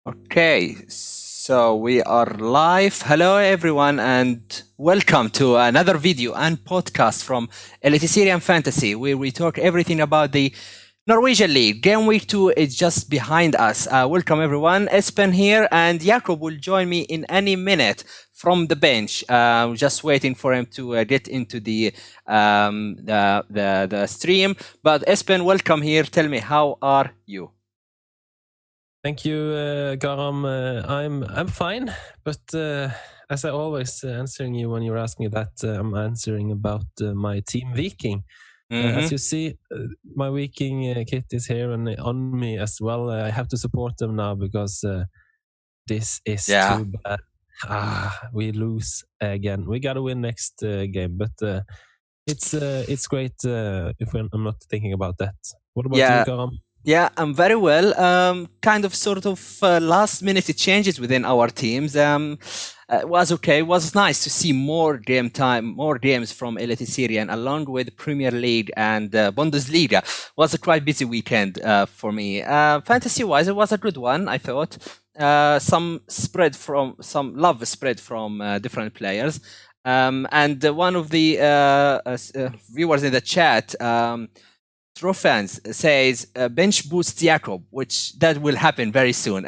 Okay, so we are live. Hello, everyone, and welcome to another video and podcast from Eliteserien Fantasy, where we talk everything about the Norwegian League. Game Week 2 is just behind us. Welcome, everyone. Espen here, and Jakob will join me in any minute from the bench. Just waiting for him to get into the stream. But Espen, welcome here. Tell me, how are you? Thank you, Karam. I'm fine, but as I always answering you when you ask me that, I'm answering about my team Viking. As you see, my Viking kit is here and on me as well. I have to support them now because this is too bad. We lose again. We gotta win next game, but it's great if I'm not thinking about that. What about you, Karam? Yeah, I'm very well. Kind of sort of last minute changes within our teams. It was okay. It was nice to see more game time, more games from Eliteserien along with Premier League and Bundesliga. It was a quite busy weekend for me. Fantasy wise, it was a good one, I thought. Some love spread from different players. And one of the viewers in the chat, Trofans says bench boost Jakob, which that will happen very soon.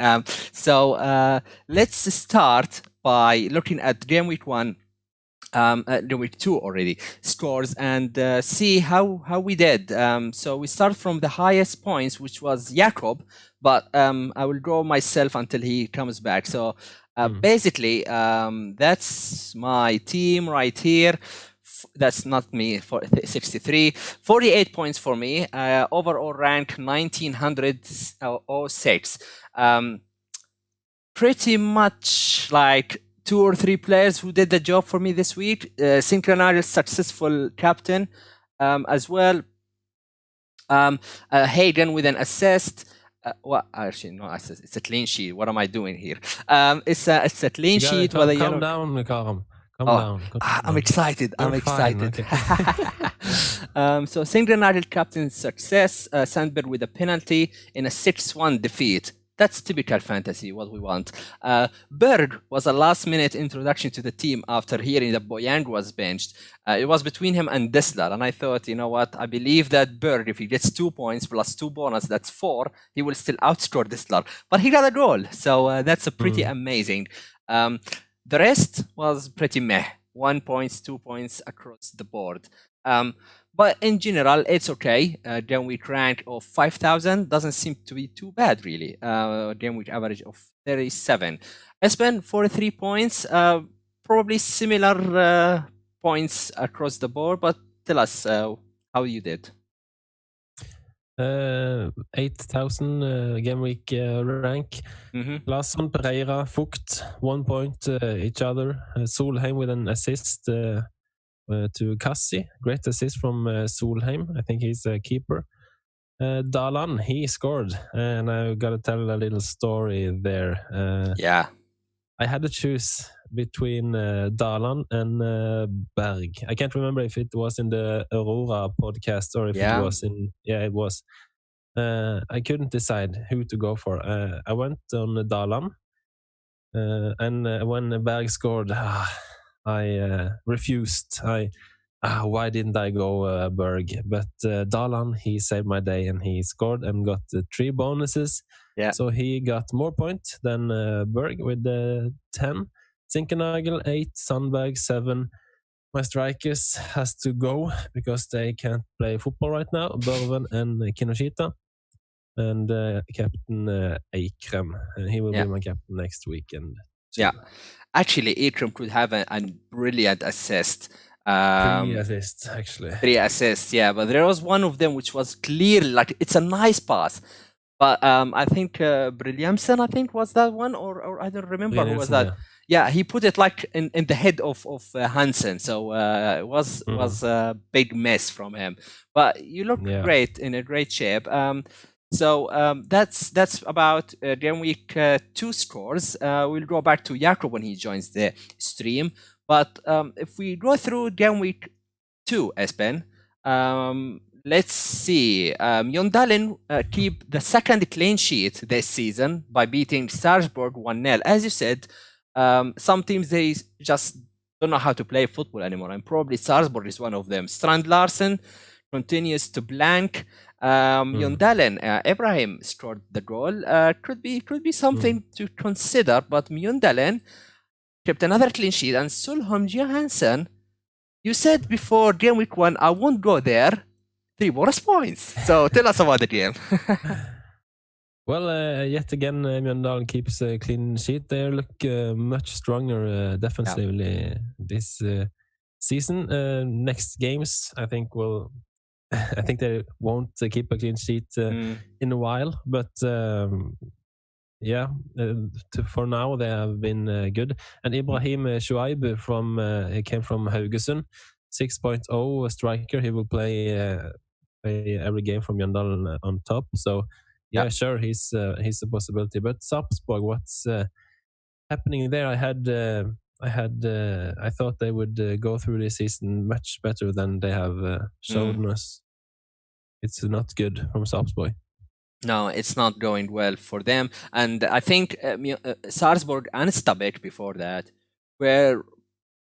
So let's start by looking at game week 1, game week 2 already scores and see how we did. So we start from the highest points, which was Jakob, but I will go myself until he comes back. So basically, that's my team right here. That's not me, for 63. 48 points for me. Overall rank 1906. Pretty much like 2 or 3 players who did the job for me this week. Synchronized successful captain as well. Hagen with an assist. Well, actually, no assist. It's a clean sheet. What am I doing here? It's a clean sheet. Calm down, Karam. Calm down. I'm excited. I'm excited. Okay. So synchronized captain success. Sandberg with a penalty in a 6-1 defeat. That's typical fantasy, what we want. Berg was a last-minute introduction to the team after hearing that Boyang was benched. It was between him and Dessler, and I thought, you know what, I believe that Berg, if he gets 2 points plus 2 bonus, that's 4, he will still outscore Dessler. But he got a goal, so that's a pretty amazing. The rest was pretty meh. 1 points, 2 points across the board. But in general, it's okay. Game week rank of 5,000 doesn't seem to be too bad, really. Game week average of 37. Espen, 43 points. Probably similar points across the board, but tell us how you did. 8,000 game week rank. Larsson, Pereira, Fucht, 1 point each other. Solheim with an assist to Kassi. Great assist from Solheim. I think he's a keeper. Dalan, he scored. And I've got to tell a little story there. I had to choose between Dalan and Berg. I can't remember if it was in the Aurora podcast or if it was in... Yeah, it was. I couldn't decide who to go for. I went on Dalan. And when Berg scored, I refused. Why didn't I go Berg? But Dalan, he saved my day and he scored and got 3 bonuses. Yeah. So he got more points than Berg with 10. Zinkernagel 8, Sandberg 7. My strikers has to go because they can't play football right now. Børven and Kinoshita. And Captain Eikrem. And he will be my captain next weekend. Yeah. Actually, Eikrem could have a brilliant assist. 3 assists, actually. 3 assists, yeah. But there was one of them which was clearly, like, it's a nice pass. But I think Brilliamson, I think, was that one, or I don't remember who was that. Yeah, he put it like in the head of Hansen, so it was a big mess from him. But you look great, in a great shape. So that's about game week 2 scores. We'll go back to Jakob when he joins the stream. But if we go through game week 2, Espen, let's see. Mjøndalen keep the second clean sheet this season by beating Sarpsborg 1-0. As you said, some teams, they just don't know how to play football anymore, and probably Sarpsborg is one of them. Strand Larsen continues to blank. Mjøndalen, Ibrahim scored the goal. Could be something to consider, but Mjøndalen kept another clean sheet, and Solholm Johansen, you said before game week 1, I won't go there. 3 bonus points. So tell us about the game. Well, yet again, Mjøndalen keeps a clean sheet. They look much stronger defensively this season. Next games, I think I think they won't keep a clean sheet in a while, but for now they have been good. And Ibrahim Shuaib came from Haugesund, 6.0 striker. He will play every game from Mjøndalen on top. So sure, he's a possibility. But Sarpsborg, what's happening there? I thought they would go through this season much better than they have shown us. It's not good from Sarpsborg. No, it's not going well for them. And I think Sarpsborg and Stabæk before that were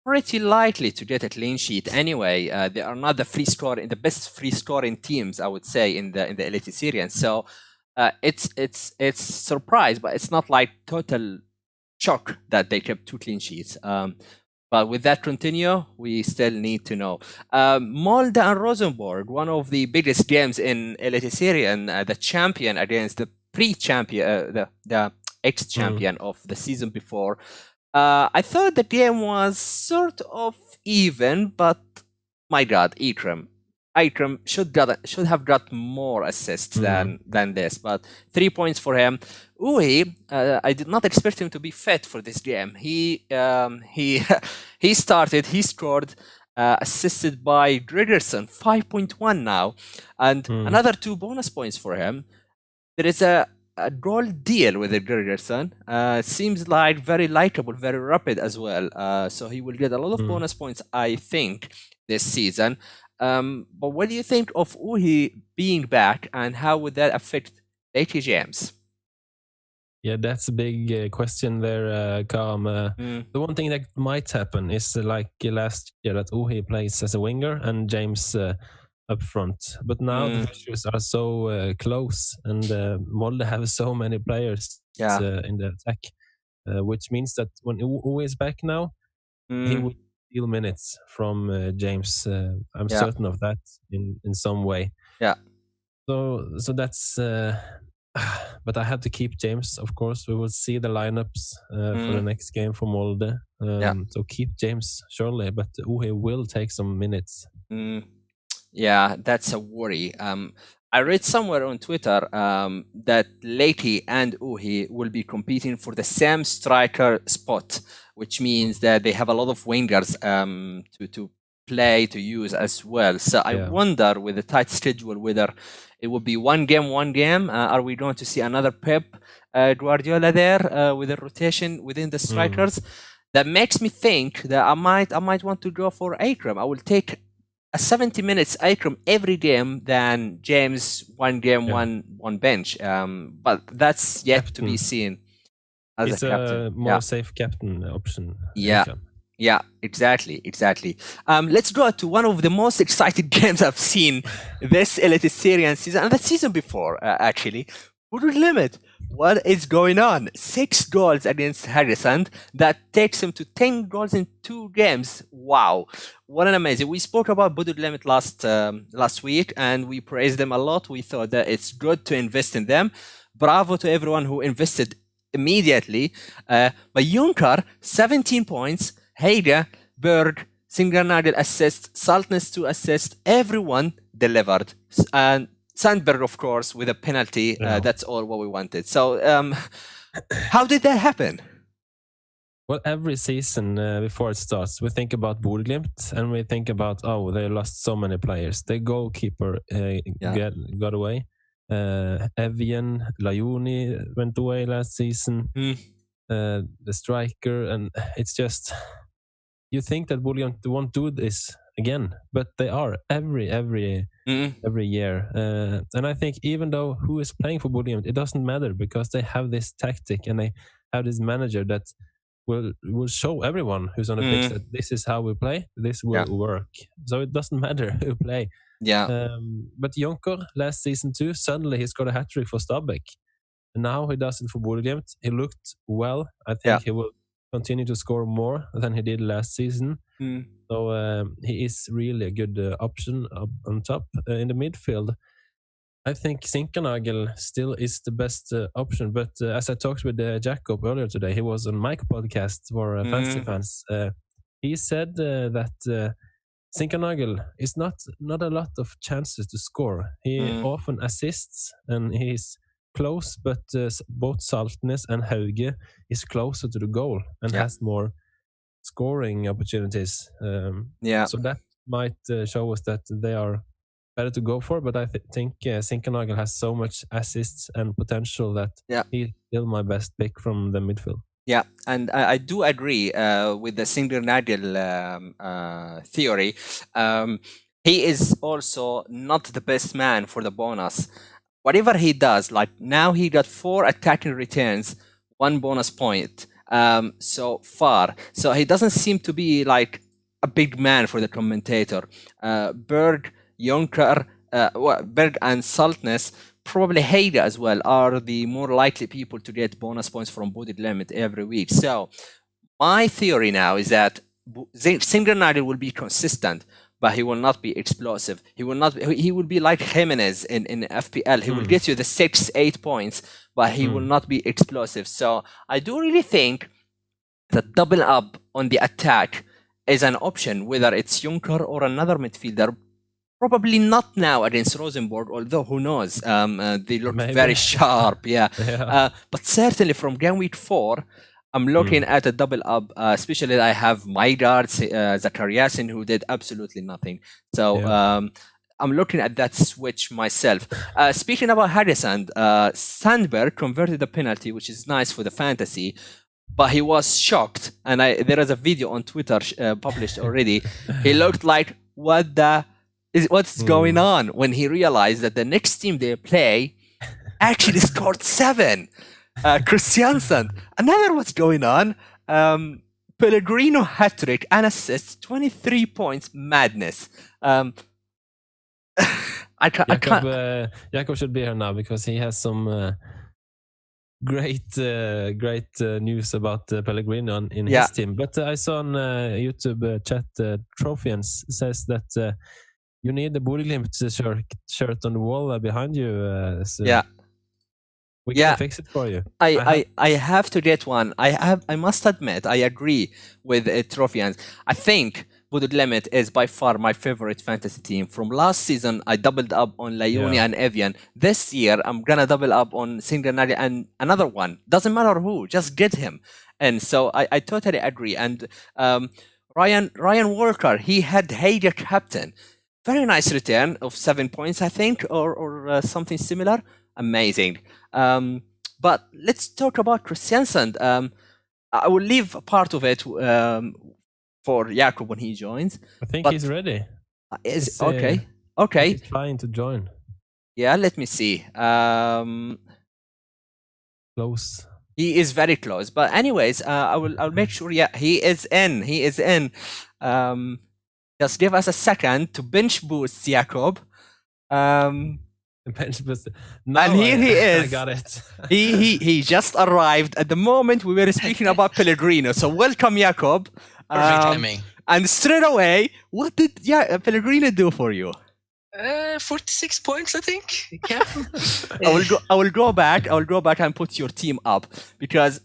pretty likely to get a clean sheet anyway. They are not the best free scoring teams, I would say, in the Eliteserien. So it's surprise, but it's not like total shock that they kept 2 clean sheets. But with that continue, we still need to know. Molde and Rosenborg, one of the biggest games in Eliteserien, the champion against the pre-champion, the ex-champion of the season before. I thought the game was sort of even, but my God, Ikram should have got more assists than this, but 3 points for him. Uhi, I did not expect him to be fit for this game. He started, he scored, assisted by Gregerson, 5.1 now, and another 2 bonus points for him. There is a goal deal with Gregerson. Seems like very likable, very rapid as well. So he will get a lot of bonus points, I think, this season. But what do you think of Uhi being back, and how would that affect Lady James? Yeah, that's a big question there, Karam. The one thing that might happen is like last year that Uhi plays as a winger and James up front. But now the issues are so close, and Molde have so many players in the attack, which means that when Uhi is back now, he will steal minutes from James. I'm certain of that in some way. Yeah. So that's. But I have to keep James, of course. We will see the lineups for the next game for Molde. So keep James, surely. But Uhi will take some minutes. Yeah, that's a worry. I read somewhere on Twitter that Leiti and Uhi will be competing for the same striker spot, which means that they have a lot of wingers to play, to use as well. So I wonder, with the tight schedule, whether it will be one game. Are we going to see another Pep Guardiola there with a rotation within the strikers? That makes me think that I might want to go for Akram. I will take a 70 minutes Akram every game than James one game, one bench. But that's yet to be seen. As a captain, a more safe captain option. Yeah, exactly. Let's go to one of the most exciting games I've seen this Eliteserien season, and the season before, actually. Bodø Glimt, what is going on? 6 goals against Haugesund. That takes him to 10 goals in 2 games. Wow, what an amazing. We spoke about Bodø Glimt last week, and we praised them a lot. We thought that it's good to invest in them. Bravo to everyone who invested immediately. But Junker, 17 points. Heide, Berg, Singernagel assist, Saltness 2 assist, everyone delivered. And Sandberg, of course, with a penalty. That's all what we wanted. So how did that happen? Well, every season before it starts, we think about Bodø Glimt, and we think about, they lost so many players. The goalkeeper got away. Evian, Lajoni went away last season. The striker, and it's just, you think that Bodø Glimt won't do this again, but they are every year. And I think even though who is playing for Bodø, it doesn't matter because they have this tactic and they have this manager that will show everyone who's on the pitch that this is how we play, this will work. So it doesn't matter who play. But Jonker last season too, suddenly he scored a hat-trick for Stabæk. And now he does it for Bodø. He looked well. I think he will continue to score more than he did last season. So he is really a good option up on top. In the midfield, I think Sinkernagel still is the best option. But as I talked with Jacob earlier today, he was on my podcast for Fantasy Fans. He said that Sinkernagel is not a lot of chances to score. He often assists and he's close, but both Saltnes and Hauge is closer to the goal and has more scoring opportunities. So that might show us that they are better to go for, but I think Sinkernagel has so much assists and potential that he's still my best pick from the midfield. Yeah, and I do agree with the Sinkernagel theory. He is also not the best man for the bonus. Whatever he does, like now he got 4 attacking returns, 1 bonus point so far. So he doesn't seem to be like a big man for the commentator. Berg, Jonker, Berg and Saltnes, probably Heide as well, are the more likely people to get bonus points from Bodø Glimt every week. So my theory now is that Sinkernagel will be consistent, but he will not be explosive. He will be like Jimenez in FPL. He will get you the 6-8 points, but he will not be explosive. So I do really think that double up on the attack is an option, whether it's Jonker or another midfielder. Probably not now against Rosenborg, although who knows? They look very sharp, but certainly from game week 4, I'm looking at a double up, especially I have Maigard, Zakariasin, who did absolutely nothing. So I'm looking at that switch myself. Speaking about Harrison, Sandberg converted a penalty, which is nice for the fantasy, but he was shocked. And there is a video on Twitter published already. He looked like, what's going on, when he realized that the next team they play actually scored 7. Christiansen, another what's going on. Pellegrino hat-trick and assist, 23 points, madness. I can't. Jakob should be here now because he has some great news about Pellegrino in his team. But I saw on YouTube chat, Trophians says that you need the Bodø Glimt shirt on the wall behind you. We can fix it for you. I have to get one. I must admit, I agree with Trophians. I think Bodø Glimt is by far my favorite fantasy team. From last season, I doubled up on Leone and Evian. This year, I'm gonna double up on Sinkernagel and another one. Doesn't matter who, just get him. And so I totally agree. And Ryan Walker, he had Heide captain. Very nice return of 7 points, I think, or something similar. Amazing. But let's talk about Christiansen. I will leave a part of it for Jakob when he joins. I think he's ready. Okay. He's trying to join. Yeah, let me see. Close. He is very close. But anyways, I'll make sure. Yeah, he is in. He is in. Just give us a second to bench boost Jakob. Bench boost. And here he is. I got it. he just arrived at the moment we were speaking about Pellegrino. So welcome, Jakob. Perfect timing. And straight away, what did Pellegrino do for you? 46 points, I think. I will go back and put your team up, because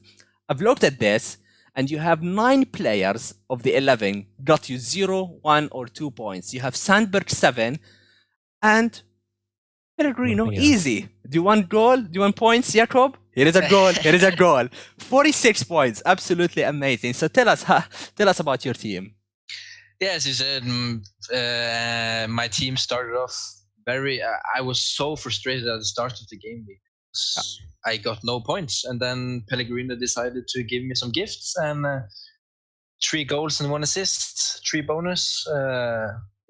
I've looked at this. And you have 9 players of the 11 got you 0, 1, or 2 points. You have Sandberg 7 and Pellegrino easy. Do you want goal? Do you want points, Jakob? Here is a goal. Here is a goal. 46 points. Absolutely amazing. So tell us about your team. Yeah, as you said, my team started off very. I was so frustrated at the start of the game week. I got no points, and then Pellegrino decided to give me some gifts, and 3 goals and 1 assist, 3 bonus.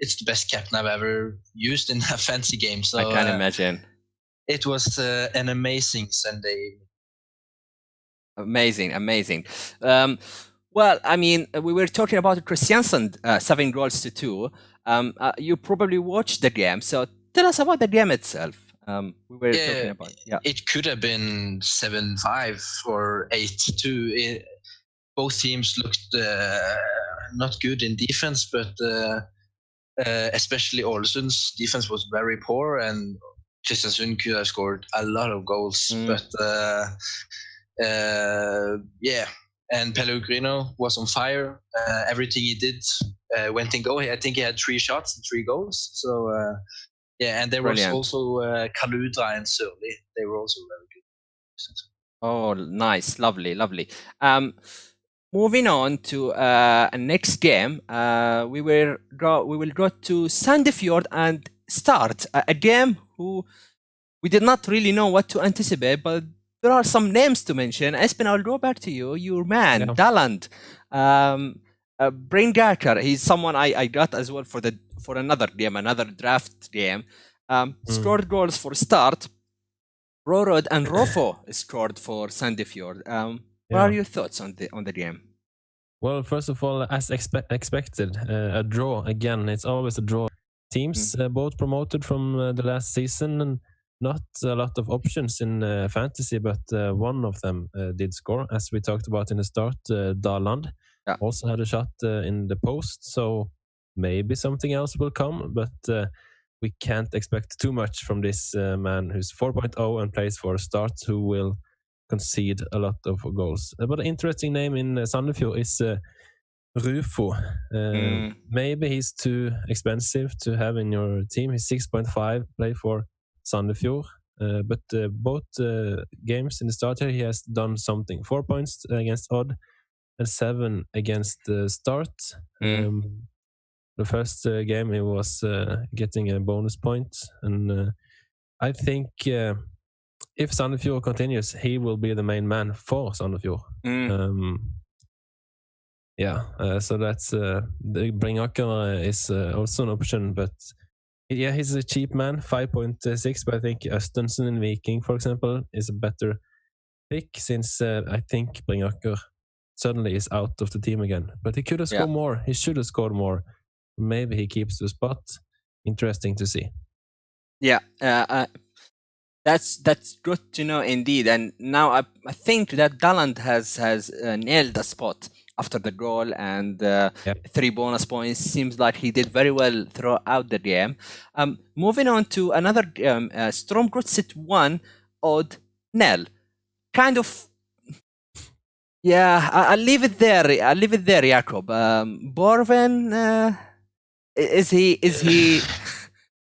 It's the best captain I've ever used in a fantasy game. So I can imagine. It was an amazing Sunday. Amazing. Well, I mean, we were talking about Christiansen, 7 goals to 2. You probably watched the game, so tell us about the game itself. We were talking about. Yeah, it could have been 7-5 or 8-2. Both teams looked not good in defense, but especially Ålesund's defense was very poor, and Kristiansund could have scored a lot of goals. But and Pellegrino was on fire. Everything he did went in goal. I think he had 3 shots and 3 goals. So and there Brilliant. was also Kaludra and Sørli. They were also very good. Oh, nice, lovely. Moving on to next game, we will go to Sandefjord and start a game who we did not really know what to anticipate, but there are some names to mention. Espen, I'll go back to you. Your man, Daland, Bryngarker. He's someone I got as well for another game, another draft game. Scored goals for Start. Rorod and Rofo scored for Sandefjord. What are your thoughts on the game? Well, first of all, as expected, a draw again. It's always a draw. Teams both promoted from the last season, and not a lot of options in fantasy, but one of them did score, as we talked about in the start. Daland also had a shot in the post, so maybe something else will come, but we can't expect too much from this man who's 4.0 and plays for Start, who will concede a lot of goals. But an interesting name in Sandefjord is Rufo. Maybe he's too expensive to have in your team. He's 6.5, play for Sandefjord. But both games in the Start here, he has done something. 4 points against Odd and 7 against Start. The first game he was getting a bonus point, and I think if Sandefjord continues, he will be the main man for Sandefjord. So that's the Bryngarker is also an option, but he's a cheap man, 5.6. But I think Østensen in Viking, for example, is a better pick, since I think Bryngarker suddenly is out of the team again. But he could have scored more. He should have scored more. Maybe he keeps the spot. Interesting to see. Yeah, that's good to know indeed. And now I think that Daland has nailed the spot after the goal and 3 bonus points. Seems like he did very well throughout the game. Moving on to another game, Strømgodset 1, Odd 0. Kind of. Yeah, I'll leave it there. Jakob. Borven. Is he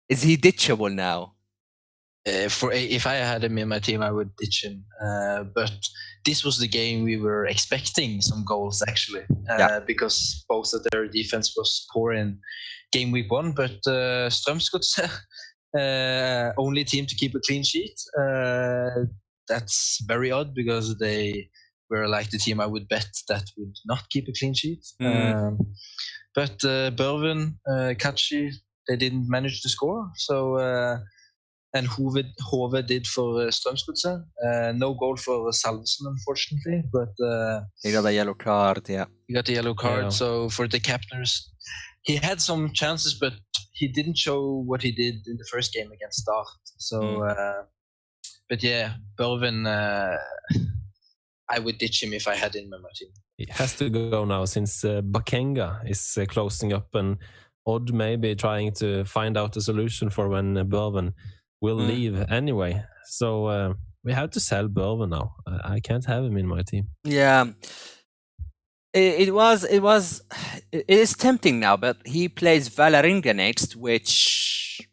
ditchable now? If I had him in my team, I would ditch him. But this was the game we were expecting some goals, actually, because both of their defense was poor in game week 1. But Strømsgodset, only team to keep a clean sheet. That's very odd, because they were like the team I would bet that would not keep a clean sheet. But Børven, Kachi, they didn't manage to score. So and Hove did for Strømsgodset. No goal for Salvesen, unfortunately. But he got a yellow card. Yeah, he got a yellow card. So for the captains, he had some chances, but he didn't show what he did in the first game against Start. So, but yeah, Børven, I would ditch him if I had him in my team. He has to go now, since Bakenga is closing up, and Odd may be trying to find out a solution for when Børven will leave anyway. So we have to sell Børven now. I can't have him in my team. Yeah, it is tempting now, but he plays Vålerenga next, which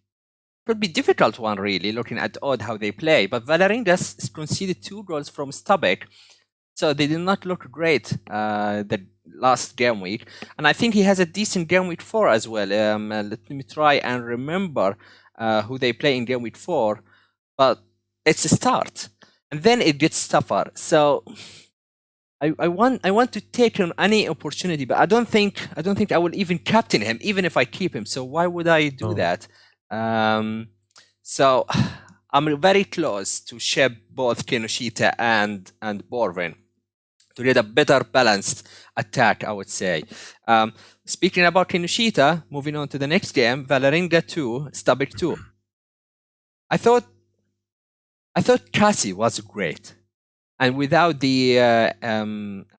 could be difficult one, really, looking at Odd how they play. But Vålerenga conceded 2 goals from Stabæk, so they did not look great the last game week. And I think he has a decent game week 4 as well. Let me try and remember who they play in game week 4. But it's a Start, and then it gets tougher. So I want to take on any opportunity, but I don't think I will even captain him, even if I keep him. So why would I do that? So I'm very close to ship both Kinoshita and Borvin to get a better balanced attack, I would say. Speaking about Kinoshita, moving on to the next game, Valerenga 2, Stabik 2. I thought Cassie was great. And without the, I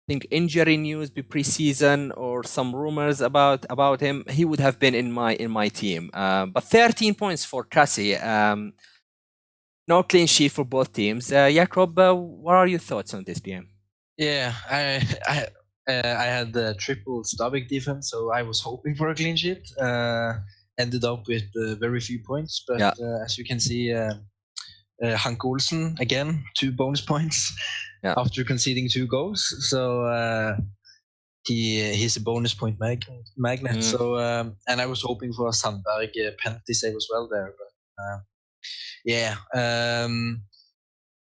think, injury news pre-season or some rumors about him, he would have been in my team. But 13 points for Cassie. No clean sheet for both teams. Jakob, what are your thoughts on this game? Yeah, I had the triple Stabik defense, so I was hoping for a clean sheet. Ended up with very few points, but as you can see, Hank Olsen again 2 bonus points after conceding 2 goals. So he's a bonus point magnet. So and I was hoping for a Sandberg penalty save as well there, but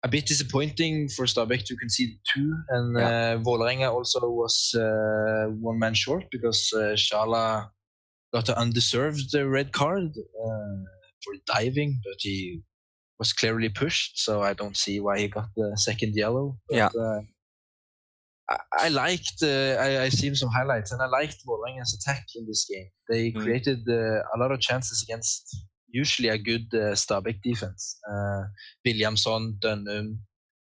a bit disappointing for Stabæk to concede 2, and Vålerenga also was 1 man short because Shala got an undeserved red card for diving, but he was clearly pushed, so I don't see why he got the second yellow. But, I seen some highlights, and I liked Vålerenga's attack in this game. They created a lot of chances against usually a good Stabæk defense. Williamson, Dunham,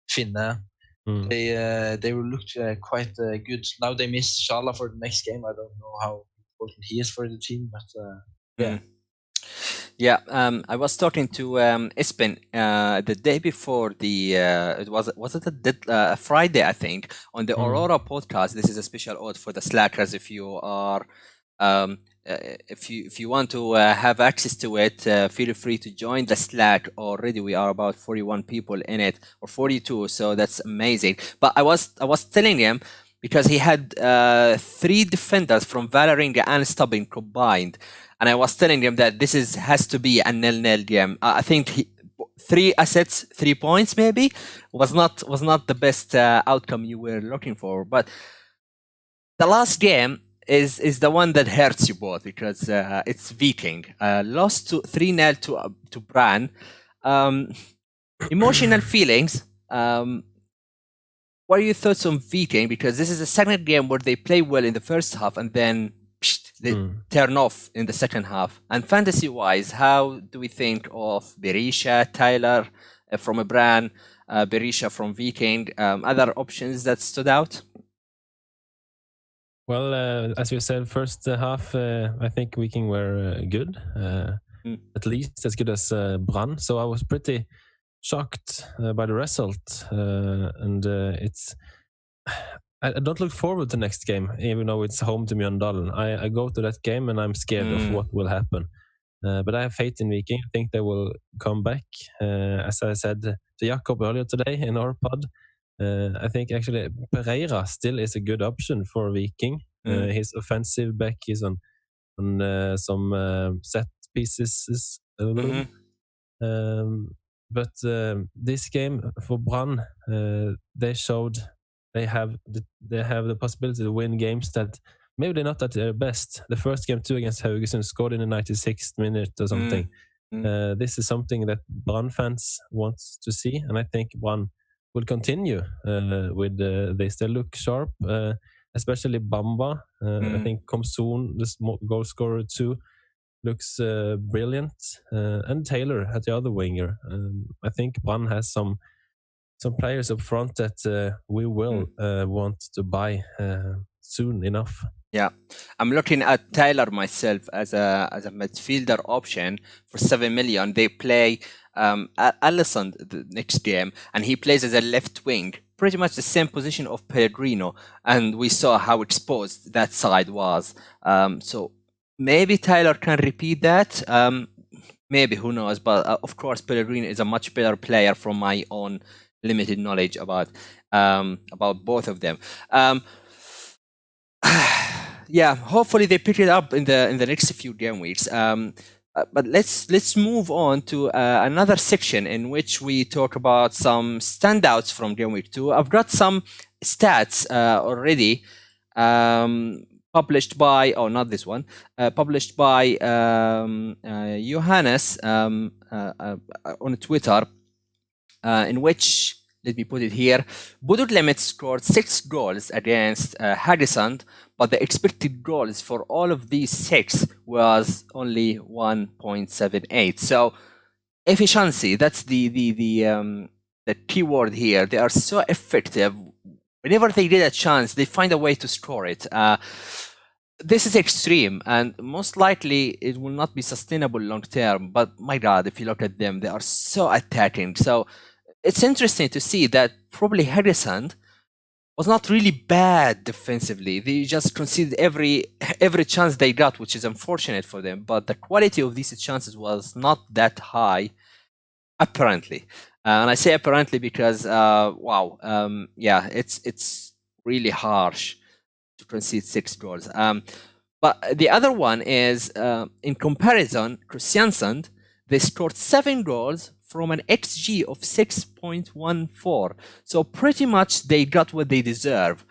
Finne. They looked quite good. Now they miss Shala for the next game. I don't know how important he is for the team, but yeah. I was talking to Espen the day before the it was it a Friday, I think, on the Aurora podcast. This is a special ode for the Slackers. If you are if you want to have access to it, feel free to join the Slack. Already we are about 41 people in it, or 42, so that's amazing. But I was telling him, because he had 3 defenders from Valerenga and Stubbing combined, and I was telling him that this has to be a 0-0 game. I think 3 assets, 3 points maybe was not the best outcome you were looking for. But the last game is the one that hurts you both, because it's Viking. Lost 3-0 to Brann. Emotional feelings. What are your thoughts on Viking? Because this is the second game where they play well in the first half and then they turn off in the second half. And fantasy-wise, how do we think of Berisha, Tyler from Brann, Berisha from Viking? Other options that stood out? Well, as you said, first half, I think Viking were good, at least as good as Brann. So I was pretty shocked by the result, and I don't look forward to next game, even though it's home to Mjøndalen. I go to that game and I'm scared of what will happen. But I have faith in Viking. I think they will come back. As I said to Jakob earlier today in our pod, I think actually Pereira still is a good option for Viking. His offensive back is on some set pieces. But this game for Brann, they showed they have the possibility to win games that maybe they're not at their best. The first game 2 against Haugesund, scored in the 96th minute or something. This is something that Brann fans want to see, and I think Brann will continue with this. They look sharp, especially Bamba. I think Komsun, the goal scorer 2, looks brilliant, and Taylor at the other winger. I think Brann has some players up front that we will want to buy soon enough. Yeah, I'm looking at Tyler myself as a midfielder option for 7 million. They play Alisson the next game, and he plays as a left wing, pretty much the same position of Pellegrino, and we saw how exposed that side was. So maybe Tyler can repeat that. Maybe, who knows? But of course, Pellegrino is a much better player from my own limited knowledge about both of them. Yeah, hopefully they pick it up in the next few game weeks. But let's move on to another section in which we talk about some standouts from Game Week 2. I've got some stats already published by, not this one, published by Johannes on Twitter, in which, let me put it here, Bodø Glimt scored 6 goals against Haugesund, but the expected goals for all of these 6 was only 1.78. So efficiency, that's the key word here. They are so effective. Whenever they get a chance, they find a way to score it. This is extreme, and most likely it will not be sustainable long term. But my God, if you look at them, they are so attacking. So it's interesting to see that probably Haugesund was not really bad defensively. They just conceded every chance they got, which is unfortunate for them. But the quality of these chances was not that high, apparently. And I say apparently because, yeah, it's really harsh to concede 6 goals. But the other one is, in comparison, Kristiansand, they scored 7 goals from an XG of 6.14. So pretty much they got what they deserve.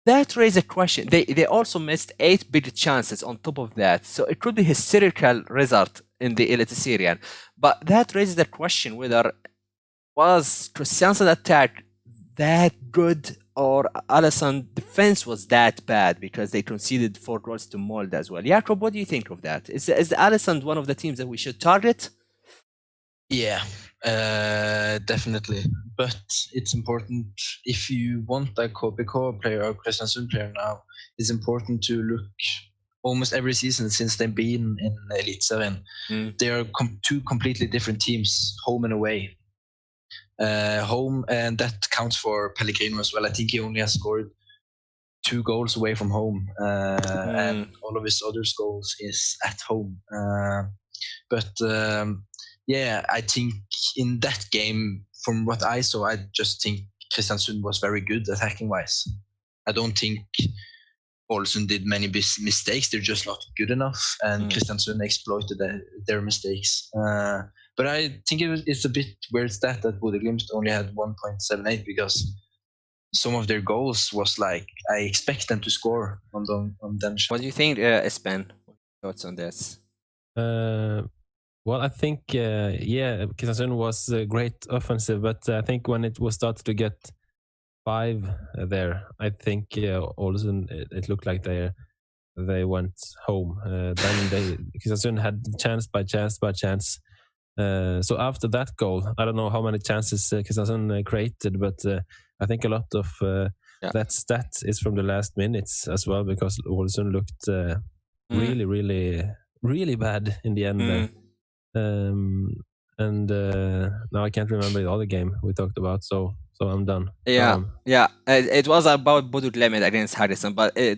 That raises a question. They also missed 8 big chances on top of that. So it could be a historical result in the Eliteserien. But that raises the question whether was Kristiansand attack that good, or Alesund defense was that bad because they conceded 4 goals to Molde as well. Jakob, what do you think of that? Is Alesund one of the teams that we should target? Yeah, definitely. But it's important, if you want a KPK player or Kristiansund player now, it's important to look almost every season since they've been in Eliteserien. They are 2 completely different teams, home and away. Home, and that counts for Pellegrino as well. I think he only has scored 2 goals away from home, and all of his other goals is at home. Yeah, I think in that game, from what I saw, I just think Kristiansund was very good attacking-wise. I don't think Ålesund did many mistakes. They're just not good enough, and Kristiansund exploited their mistakes. But I think it's a bit weird that Bodø Glimt only had 1.78, because some of their goals was like, I expect them to score on them. What do you think, Espen? Thoughts on this? Well, I think, Kristiansund was great offensive, but I think when it was started to get 5 there, I think Ålesund, it looked like they went home. Then Kristiansund had chance by chance. So after that goal, I don't know how many chances Kristiansund created, but I think a lot of that stat is from the last minutes as well, because Ålesund looked really, really, really bad in the end. And now I can't remember the other game we talked about, so I'm done. It was about Bodø Glimt against Haugesund, but the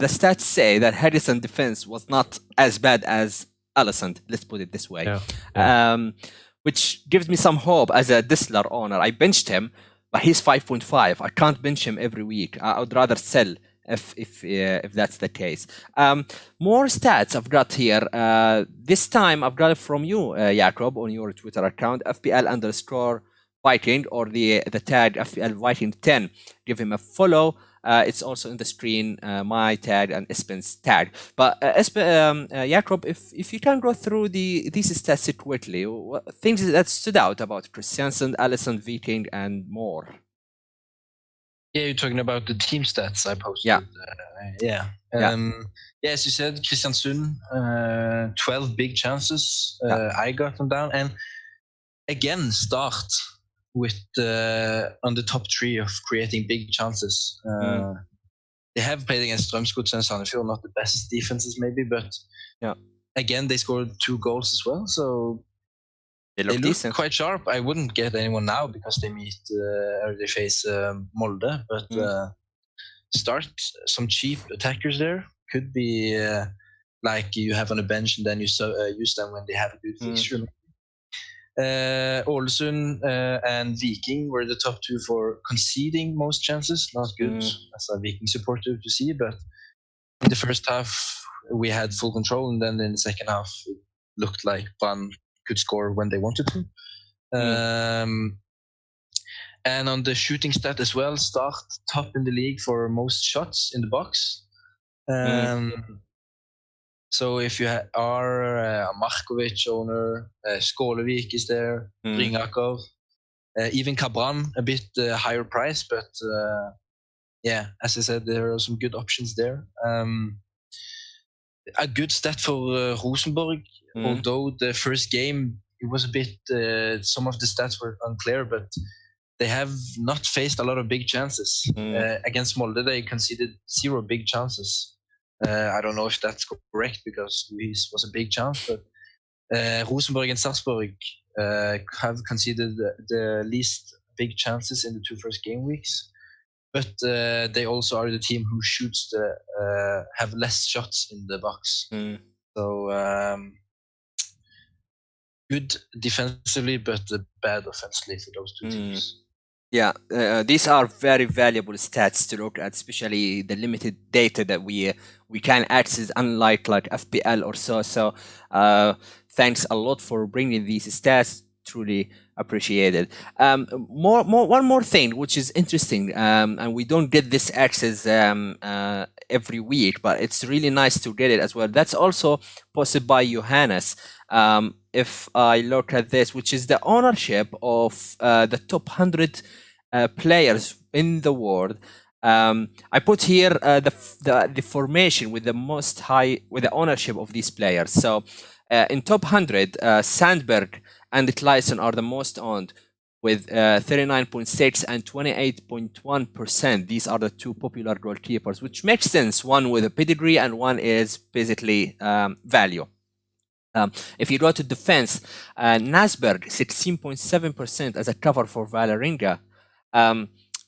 stats say that Haugesund defense was not as bad as Alesund, let's put it this way. Which gives me some hope as a Distler owner. I benched him, but he's 5.5. I can't bench him every week. I would rather sell if that's the case. More stats I've got here. This time I've got it from you, Jakob, on your Twitter account, FPL_Viking, or the tag FPL Viking 10. Give him a follow. It's also in the screen, my tag and Espen's tag. But Jakob, if you can go through these stats quickly, things that stood out about Kristiansand, Alesund, Viking, and more. Yeah, you're talking about the team stats I posted. As you said, Kristiansund, 12 big chances. I got them down, and again, start with on the top 3 of creating big chances. They have played against Strømsgodset and Sandefjord, not the best defenses maybe, but again, they scored 2 goals as well, so they look quite sharp. I wouldn't get anyone now because they face Molde, but start some cheap attackers there. Could be like you have on a bench and then you use them when they have a good fixture. Ålesund and Viking were the top 2 for conceding most chances. Not good as a Viking supporter to see, but in the first half we had full control, and then in the second half, it looked like Brann could score when they wanted to. And on the shooting stat as well, Start top in the league for most shots in the box. So if you are a Markovic owner, Skålevik is there, Ringaker, even Kabran, a bit higher price, but yeah, as I said, there are some good options there. A good stat for Rosenborg, although the first game, it was a bit, some of the stats were unclear, but they have not faced a lot of big chances. Against Molde, they conceded 0 big chances. I don't know if that's correct because Luis was a big chance, but Rosenborg and Sarpsborg have conceded the least big chances in the 2 first game weeks. But they also are the team who shoots have less shots in the box. So good defensively, but bad offensively for those 2 teams. Yeah, these are very valuable stats to look at, especially the limited data that we can access, unlike like FPL or so. So thanks a lot for bringing these stats. Truly appreciated. One more thing, which is interesting, and we don't get this access every week, but it's really nice to get it as well. That's also posted by Johannes. If I look at this, which is the ownership of the top 100 players in the world. I put here the formation with the most high, with the ownership of these players. So in top 100, Sandberg and Klaisen are the most owned with 39.6 and 28.1%. These are the 2 popular goalkeepers, which makes sense. One with a pedigree and one is basically value. If you go to defense, Nasberg 16.7% as a cover for Valerenga.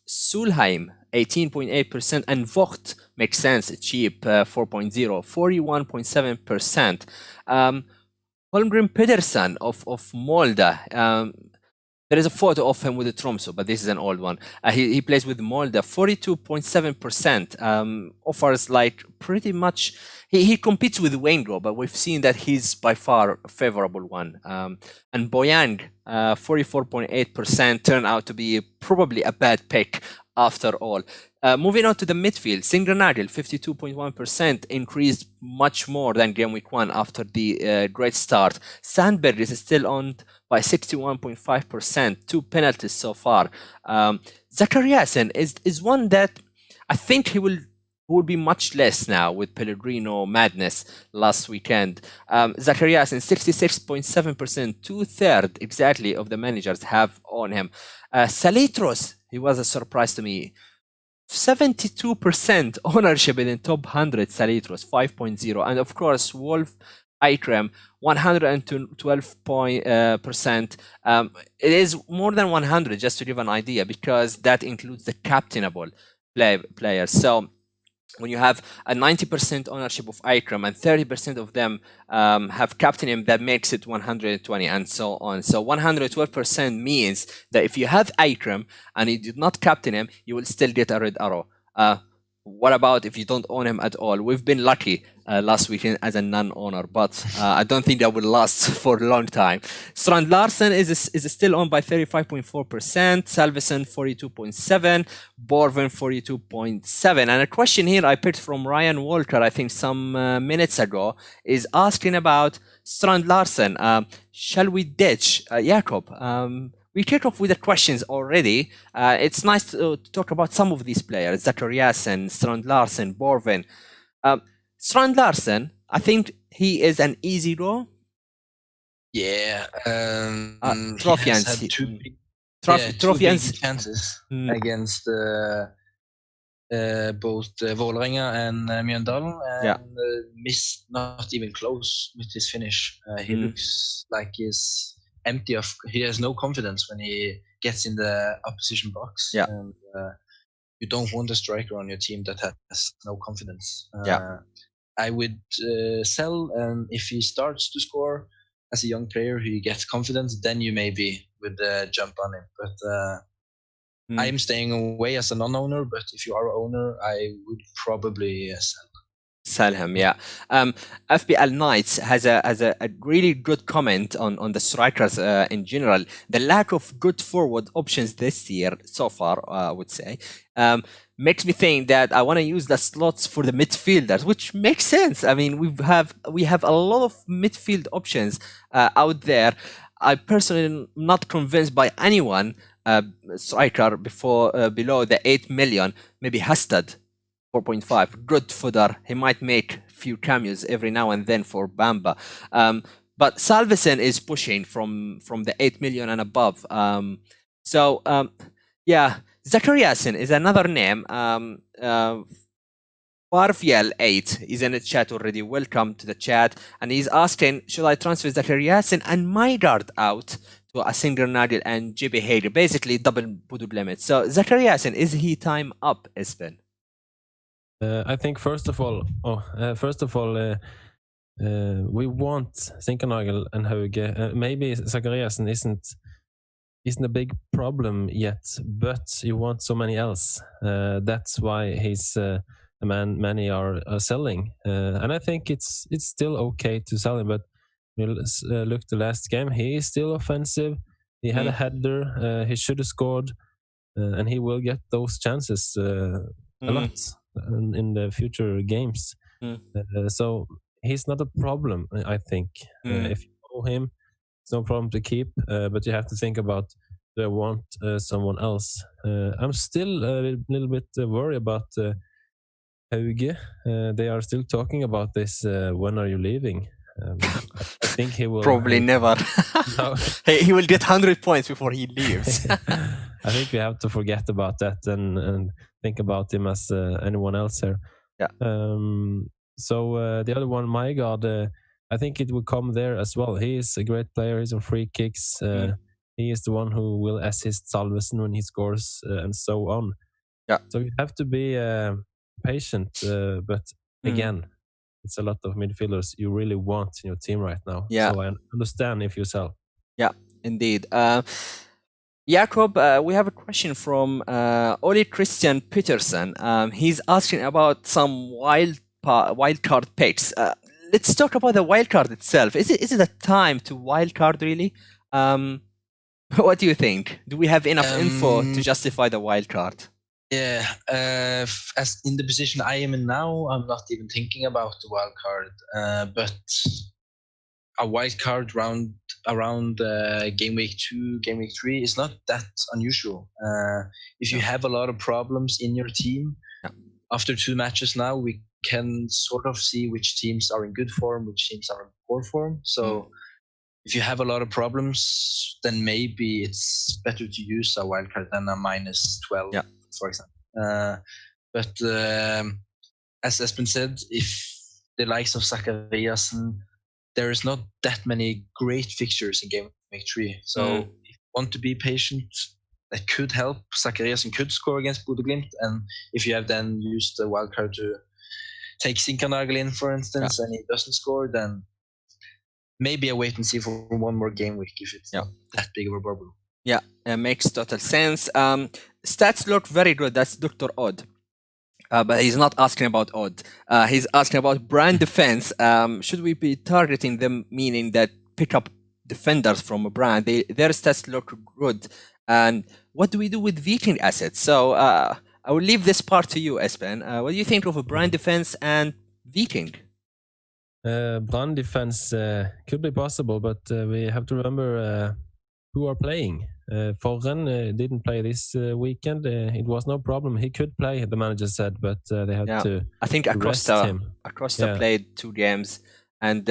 Sulheim 18.8%, and Vogt makes sense, cheap, 4.0, 41.7%. Holmgren Pedersen of Molde. There is a photo of him with the Tromsø, but this is an old one. He plays with Molde, 42.7%. Offers like pretty much. He competes with Waingo, but we've seen that he's by far a favorable one. And Boyang, 44.8%, turned out to be probably a bad pick after all. Moving on to the midfield, Singernagel, 52.1%, increased much more than game week 1 after the great start. Sandberg is still owned by 61.5%, 2 penalties so far. Zachariasen is one that I think he will be much less now with Pellegrino madness last weekend. Zachariasen, 66.7%, 2/3 exactly of the managers have on him. Salitros, he was a surprise to me. 72% ownership in the top 100, Salitros, 5.0. And of course, Wolf Eikrem, 112%. It is more than 100, just to give an idea, because that includes the captainable players. So when you have a 90% ownership of Eikrem and 30% of them have captain him, that makes it 120 and so on. So 112% means that if you have Eikrem and you did not captain him, you will still get a red arrow. What about if you don't own him at all? We've been lucky last weekend as a non-owner, but I don't think that will last for a long time. Strand Larsen is still owned by 35.4%, Salvesen 42.7%, Borven 42.7%. And a question here I picked from Ryan Walker, I think some minutes ago, is asking about Strand Larsen. Shall we ditch Jakob? We kick off with the questions already. It's nice to talk about some of these players, Zachariasen, Strand Larsen, Borven. Strand Larsen, I think he is an easy go. Yeah. Trofians. Two big chances against both Vålerenga and Mjøndalen, and missed not even close with his finish. He looks like he's empty he has no confidence when he gets in the opposition box. And you don't want a striker on your team that has no confidence. I would sell, and if he starts to score as a young player who gets confidence, then you maybe would jump on him. But I'm staying away as a non-owner, but if you are an owner, I would probably sell. Sell him, yeah. FPL Knights has a really good comment on the strikers in general. The lack of good forward options this year so far, I would say, makes me think that I want to use the slots for the midfielders, which makes sense. I mean, we have a lot of midfield options out there. I personally am not convinced by anyone striker below the 8 million. Maybe Hastad. 4.5, good fodder. He might make a few cameos every now and then for Bamba. But Salvesen is pushing from the 8 million and above. Yeah, Zakariasen is another name. Farfiel8 is in the chat already. Welcome to the chat. And he's asking, should I transfer Zakariasen and Maigard out to a single Nagel and JB Hager? Basically, double Budu limit. So Zakariasen, is he time up, Espen? I think first of all, we want Sinkernagel and Hauge. Maybe Zakariasen isn't a big problem yet, but you want so many else. That's why he's a man many are selling, and I think it's still okay to sell him. But we'll look the last game. He is still offensive. He had a header. He should have scored, and he will get those chances a lot in the future games. So he's not a problem, I think. If you know him, it's no problem to keep, but you have to think about, do I want someone else? I'm still a little bit worried about Hauge. They are still talking about this. When are you leaving? I think he will probably never. No. He will get 100 points before he leaves. I think we have to forget about that and think about him as anyone else here. Yeah. So the other one, Maigard, I think it will come there as well. He is a great player. He's on free kicks. He is the one who will assist Salvesen when he scores and so on. Yeah. So you have to be patient. But again, it's a lot of midfielders you really want in your team right now. Yeah. So I understand if you sell. Yeah, indeed. Jakob, we have a question from Oli Christian Peterson. He's asking about some wildcard picks. Let's talk about the wildcard itself. Is it a time to wildcard really? What do you think? Do we have enough info to justify the wildcard? Yeah, as in the position I am in now, I'm not even thinking about the wildcard. But a wildcard around game week 2, game week 3 is not that unusual. If you have a lot of problems in your team, after 2 matches now, we can sort of see which teams are in good form, which teams are in poor form. So if you have a lot of problems, then maybe it's better to use a wildcard than a minus 12, for example. But as Espen said, if the likes of Zakariasen, there is not that many great fixtures in game week 3. So if you want to be patient, that could help. Zakariasen could score against Bodø Glimt, and if you have then used the wildcard to take Sinkernagel in, for instance, and he doesn't score, then maybe a wait and see for one more game week if it's not that big of a problem. Yeah, it makes total sense. Stats look very good. That's Dr. Odd. But he's not asking about Odd. He's asking about brand defense. Should we be targeting them, meaning that pick up defenders from a brand? Their stats look good. And what do we do with Viking assets? So I will leave this part to you, Espen. What do you think of a brand defense and Viking? Brand defense could be possible, but we have to remember who are playing. Forren didn't play this weekend. It was no problem. He could play, the manager said, but they had to I think Acosta played 2 games. And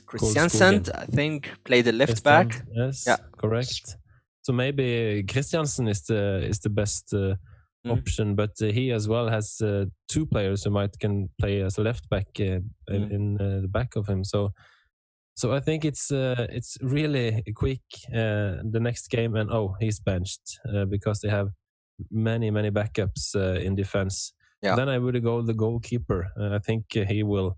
Christiansen, I think, played the left back. Yes, correct. So maybe Christiansen is the best option, but he as well has 2 players who can play as a left back in the back of him. So I think it's really quick the next game, and he's benched because they have many backups in defense. Yeah. Then I would go the goalkeeper. I think he will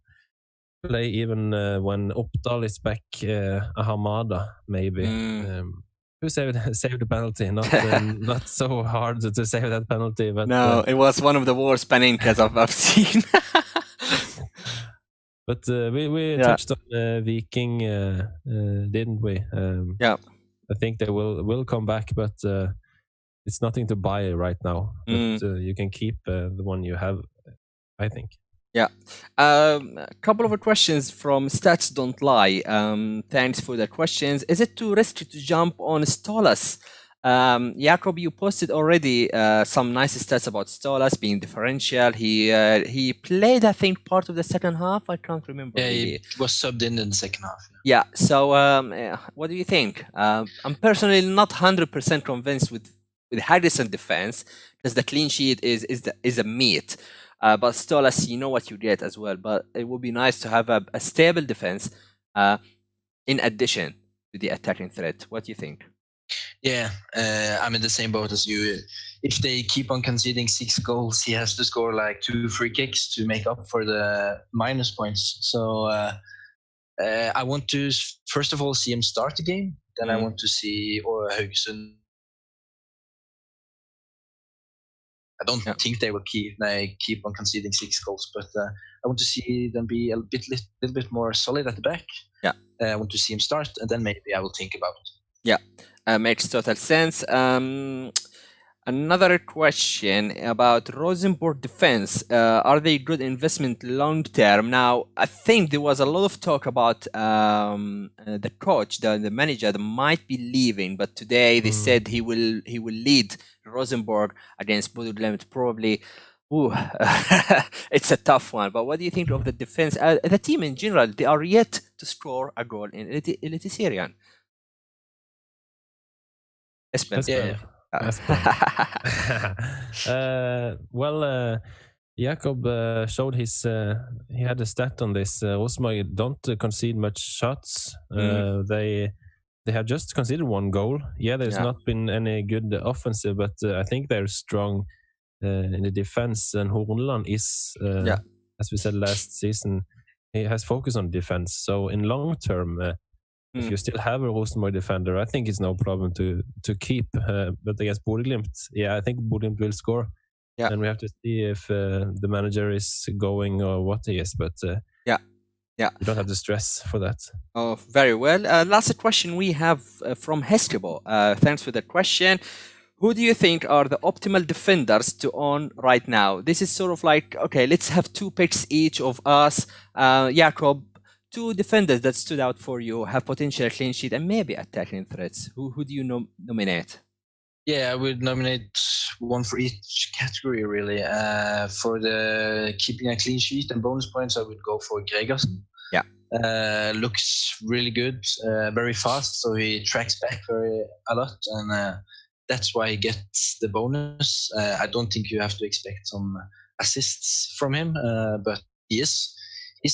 play even when Oppdal is back. Hamada maybe. Who saved the penalty? Not so hard to save that penalty, but no, it was one of the worst Paninkas I've seen. But we touched on Viking, didn't we? Yeah. I think they will come back, but it's nothing to buy right now. But you can keep the one you have, I think. Yeah. A couple of questions from Stats Don't Lie. Thanks for the questions. Is it too risky to jump on Stolas? Jakob, you posted already some nice stats about Stolas being differential. He played, I think, part of the second half. I can't remember. Yeah, really. he was subbed in the second half. Yeah. So, what do you think? I'm personally not 100% convinced with Harrison defense, because the clean sheet is a meat. But Stolas, you know what you get as well. But it would be nice to have a stable defense in addition to the attacking threat. What do you think? Yeah, I'm in the same boat as you. If they keep on conceding 6 goals, he has to score like 2 free kicks to make up for the minus points. So I want to, first of all, see him start the game. Then I want to see Haugesund. I don't think they will keep on conceding 6 goals, but I want to see them be a little bit more solid at the back. Yeah. I want to see him start, and then maybe I will think about it. Yeah, makes total sense. Another question about Rosenborg defense. Are they good investment long term? Now, I think there was a lot of talk about the coach, the manager that might be leaving, but today they said he will lead Rosenborg against Bodø/Glimt probably. It's a tough one. But what do you think of the defense? The team in general, they are yet to score a goal in Eliteserien. Espen. Yeah. Well, Jakob showed his. He had a stat on this. Rosenborg don't concede much shots. They have just conceded 1 goal. Yeah, there's not been any good offensive, but I think they're strong in the defense. And Horneland is, as we said last season, he has focused on defense. So in long term, if you still have a Rosenborg defender, I think it's no problem to keep. But against Bodø/Glimt, I think Bodø/Glimt will score. Yeah. And we have to see if the manager is going or what he is. But you don't have to stress for that. Oh, very well. Last question we have from Heskebo. Thanks for the question. Who do you think are the optimal defenders to own right now? This is sort of like, okay, let's have 2 picks each of us. Jakob, 2 defenders that stood out for you, have potential clean sheet and maybe attacking threats. Who do you nominate? Yeah, I would nominate 1 for each category, really. For the keeping a clean sheet and bonus points, I would go for Gregersen. Yeah. Looks really good, very fast, so he tracks back a lot, and that's why he gets the bonus. I don't think you have to expect some assists from him, but he's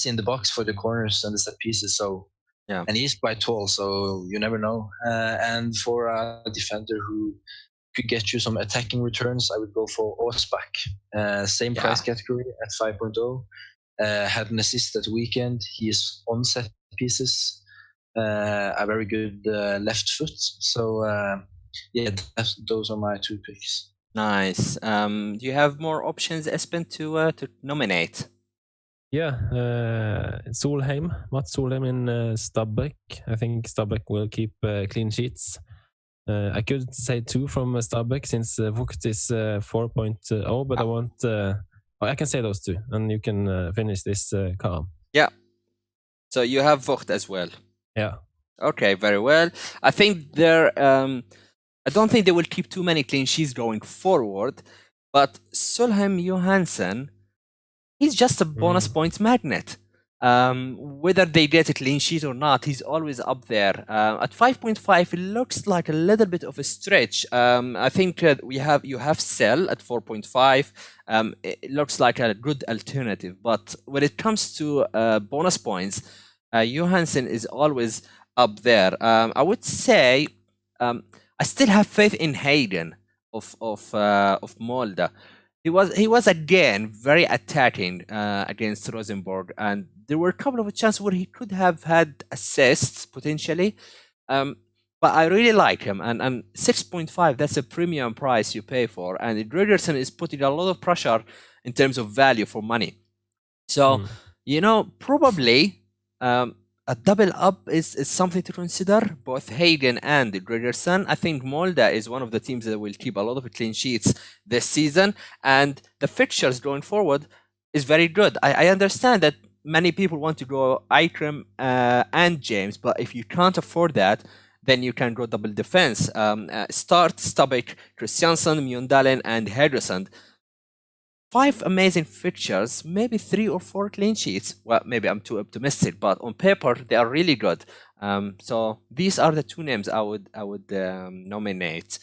in the box for the corners and the set pieces, so and he's quite tall, so you never know. And for a defender who could get you some attacking returns, I would go for Åsbakk. Same price category at 5.0. Had an assist at the weekend. He is on set pieces. A very good left foot. So those are my 2 picks. Nice. Do you have more options, Espen, to nominate? Yeah, Solheim, Mats Solheim in Stabæk. I think Stabæk will keep clean sheets. I could say 2 from Stabæk since Vogt is 4.0, but I want. I can say those 2, and you can finish this, Karam. Yeah. So you have Vogt as well. Yeah. Okay, very well. I think I don't think they will keep too many clean sheets going forward, but Solheim Johansen, he's just a bonus points magnet. Whether they get a clean sheet or not, he's always up there. At 5.5, it looks like a little bit of a stretch. I think you have Cell at 4.5. It looks like a good alternative, but when it comes to bonus points, Johansen is always up there. I would say I still have faith in Hayden of Molde. He was again very attacking against Rosenborg, and there were a couple of chances where he could have had assists potentially. But I really like him, and 6.5, that's a premium price you pay for, and Gregersen is putting a lot of pressure in terms of value for money. So You know, probably a double up is something to consider. Both Hayden and Gregerson. I think Molde is one of the teams that will keep a lot of clean sheets this season, and the fixtures going forward is very good. I understand that many people want to go Ikram and James, but if you can't afford that, then you can go double defense. Start Stabæk, Christiansen, Mjøndalen, and Hedresund. 5 amazing fixtures, maybe 3 or 4 clean sheets. Well, maybe I'm too optimistic, but on paper they are really good. So these are the 2 names I would nominate.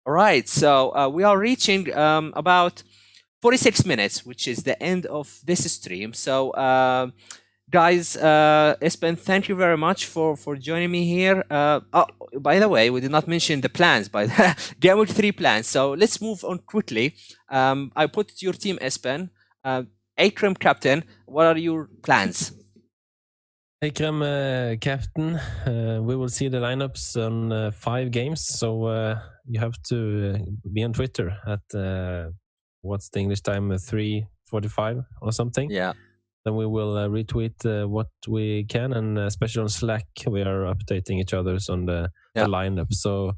All right, so we are reaching about 46 minutes, which is the end of this stream. So guys, Espen, thank you very much for joining me here. Oh, by the way, we did not mention the plans, but GW3 plans. So let's move on quickly. I put your team, Espen. Akram captain, what are your plans? Akram captain. We will see the lineups on 5 games. So you have to be on Twitter at what's the English time? 3:45 or something. Yeah. Then we will retweet what we can, and especially on Slack, we are updating each other's on the lineup. So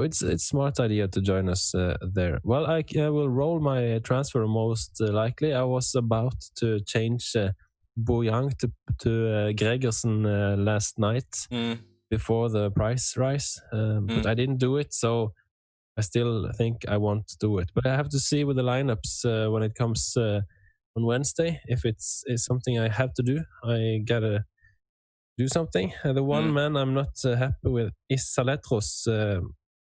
it's a smart idea to join us there. Well, I will roll my transfer most likely. I was about to change Bo Yang to Gregerson last night before the price rise, but I didn't do it. So I still think I want to do it, but I have to see with the lineups when it comes on Wednesday. If it's something I have to do, I gotta do something. The one man I'm not happy with is Saletros.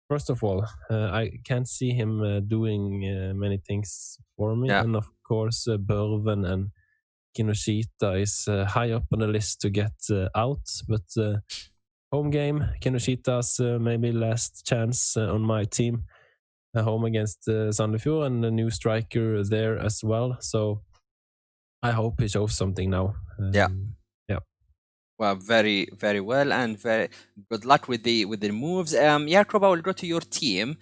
First of all, I can't see him doing many things for me, and of course Børven and Kinoshita is high up on the list to get out, but home game, Kinoshita's maybe last chance on my team. Home against Sandefjord, and a new striker there as well. So I hope he shows something now. Yeah. Well, very, very well, and very good luck with the moves. Jakob, I will go to your team.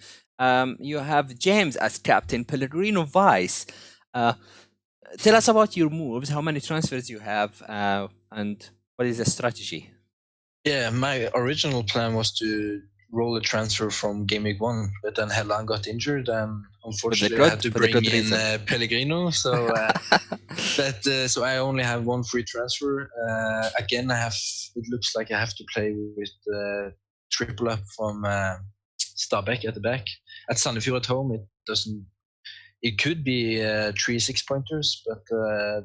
You have James as captain, Pellegrino vice. Tell us about your moves. How many transfers you have, and what is the strategy? Yeah, my original plan was to roll a transfer from Game Week 1, but then Helland got injured, and unfortunately I had to bring in Pellegrino. So, so I only have 1 free transfer. Again, it looks like I have to play with triple up from Stabæk at the back. At Sandefjord at home, it doesn't. It could be 3 6-pointers, but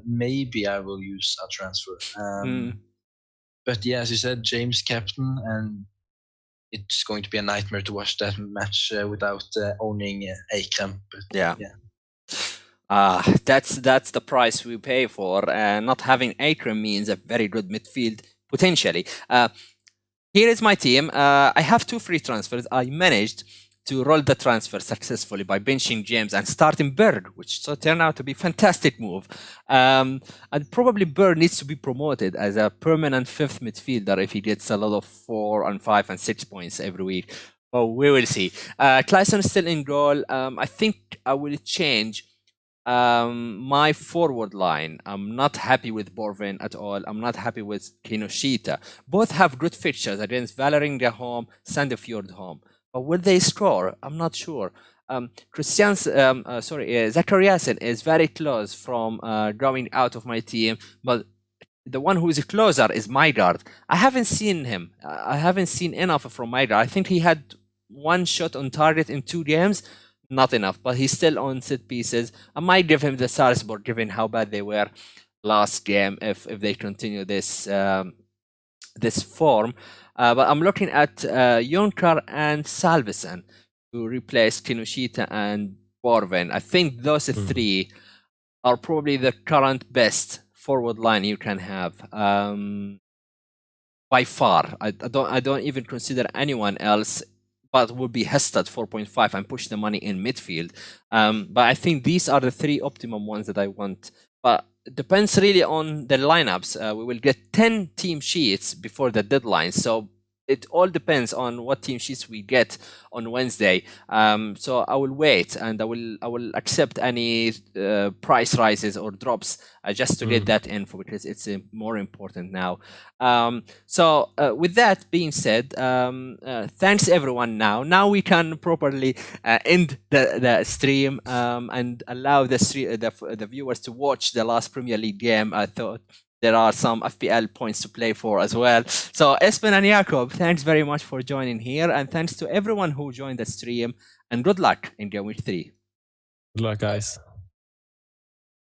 maybe I will use a transfer. But yeah, as you said, James captain, and it's going to be a nightmare to watch that match without owning Akram. That's the price we pay for. Not having Akram means a very good midfield potentially. Here is my team. I have 2 free transfers. I managed to roll the transfer successfully by benching James and starting Berg, which turned out to be a fantastic move. And probably Berg needs to be promoted as a permanent 5th midfielder if he gets a lot of 4 and 5 and 6 points every week. Oh, we will see. Clayson is still in goal. I think I will change my forward line. I'm not happy with Børven at all. I'm not happy with Kinoshita. Both have good fixtures against Vålerenga home, Sandefjord home. But will they score? I'm not sure. Zachariasen is very close from going out of my team, but the one who is closer is Maigard. I haven't seen him. I haven't seen enough from Maigard. I think he had 1 shot on target in 2 games. Not enough, but he's still on set pieces. I might give him the Salzburg, given how bad they were last game, if they continue this this form. But I'm looking at Jonkar and Salvesen to replace Kinoshita and Børven. I think those 3 are probably the current best forward line you can have by far. I don't even consider anyone else, but would be Hestad 4.5 and push the money in midfield. But I think these are the 3 optimum ones that I want. But it depends really on the lineups. We will get 10 team sheets before the deadline. So it all depends on what team sheets we get on Wednesday. So I will wait, and I will accept any price rises or drops just to get that info, because it's more important now. So with that being said, thanks everyone. Now we can properly end the stream and allow the viewers to watch the last Premier League game. I thought there are some FPL points to play for as well. So Espen and Jakob, thanks very much for joining here, and thanks to everyone who joined the stream, and good luck in GW3. Good luck, guys.